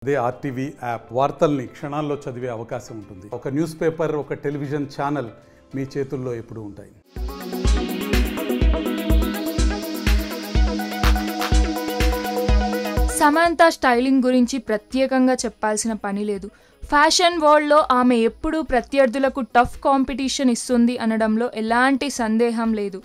అదే RTV app వార్తల్ని క్షణాల్లో చదివే అవకాశం ఉంటుంది. ఒక న్యూస్ పేపర్, ఒక టెలివిజన్ ఛానల్ మీ చేతుల్లో ఎప్పుడూ ఉంటాయి. సమంత స్టైలింగ్ గురించి ప్రత్యేకంగా చెప్పాల్సిన పని లేదు. ఫ్యాషన్ వరల్డ్లో ఆమె ఎప్పుడూ ప్రత్యర్థులకు టఫ్ కాంపిటీషన్ ఇస్తుంది అనడంలో ఎలాంటి సందేహం లేదు.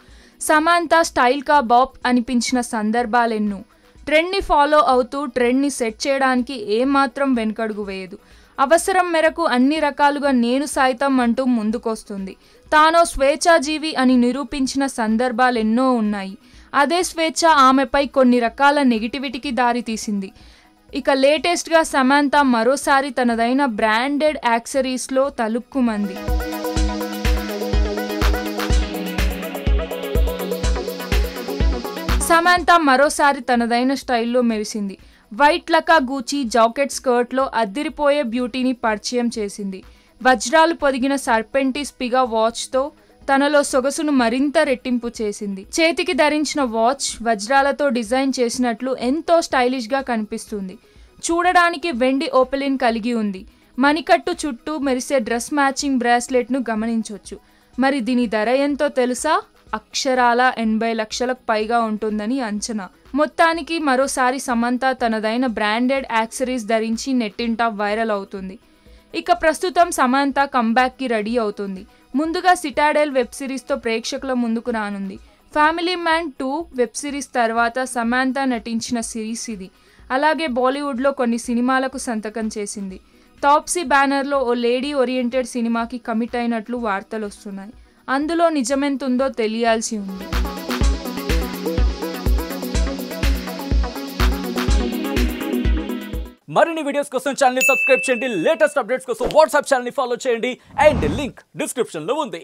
సమంత స్టైల్ కా బాప్ అనిపించిన సందర్భాలెన్నో. ట్రెండ్ని ఫాలో అవుతూ ట్రెండ్ని సెట్ చేయడానికి ఏమాత్రం వెనుకడుగు వేయదు. అవసరం మేరకు అన్ని రకాలుగా నేను సైతం అంటూ ముందుకొస్తుంది. తానో స్వేచ్ఛాజీవి అని నిరూపించిన సందర్భాలెన్నో ఉన్నాయి. అదే స్వేచ్ఛ ఆమెపై కొన్ని రకాల నెగిటివిటీకి దారితీసింది. ఇక లేటెస్ట్గా సమంత మరోసారి తనదైన బ్రాండెడ్ యాక్సెసరీస్లో తలుక్కుమంది. సమంత మరోసారి తనదైన స్టైల్లో మెరిసింది. వైట్ లకా గూచీ జాకెట్ స్కర్ట్లో అద్దిరిపోయే బ్యూటీని పరిచయం చేసింది. వజ్రాలు పొదిగిన సర్పెంటిస్ పిగా వాచ్తో తనలో సొగసును మరింత రెట్టింపు చేసింది. చేతికి ధరించిన వాచ్ వజ్రాలతో డిజైన్ చేసినట్లు ఎంతో స్టైలిష్గా కనిపిస్తుంది. చూడడానికి వెండి ఓపెలిన్ కలిగి ఉంది. మణికట్టు చుట్టూ మెరిసే డ్రెస్ మ్యాచింగ్ బ్రాస్లెట్ను గమనించవచ్చు. మరి దీని ధర ఎంతో తెలుసా? అక్షరాల 80 లక్షలకు పైగా ఉంటుందని అంచనా. మొత్తానికి మరోసారి సమంత తనదైన బ్రాండెడ్ యాక్సెసరీస్ ధరించి నెట్టింట వైరల్ అవుతుంది. ఇక ప్రస్తుతం సమంత కంబ్యాక్కి రెడీ అవుతుంది. ముందుగా సిటాడెల్ వెబ్ సిరీస్తో ప్రేక్షకుల ముందుకు రానుంది. ఫ్యామిలీ మ్యాన్ 2 వెబ్ సిరీస్ తర్వాత సమంత నటించిన సిరీస్ ఇది. అలాగే బాలీవుడ్లో కొన్ని సినిమాలకు సంతకం చేసింది. తాప్సీ బ్యానర్లో ఓ లేడీ ఓరియంటెడ్ సినిమాకి కమిట్ అయినట్లు వార్తలు వస్తున్నాయి. అందులో నిజమెంతుందో తెలియాల్సి ఉంది. మరిన్ని వీడియోస్ కోసం ఛానల్ ని సబ్స్క్రైబ్ చేయండి. లేటెస్ట్ అప్డేట్స్ కోసం వాట్సాప్ ఛానల్ ని ఫాలో చేయండి. అండ్ లింక్ డిస్క్రిప్షన్ లో ఉంది.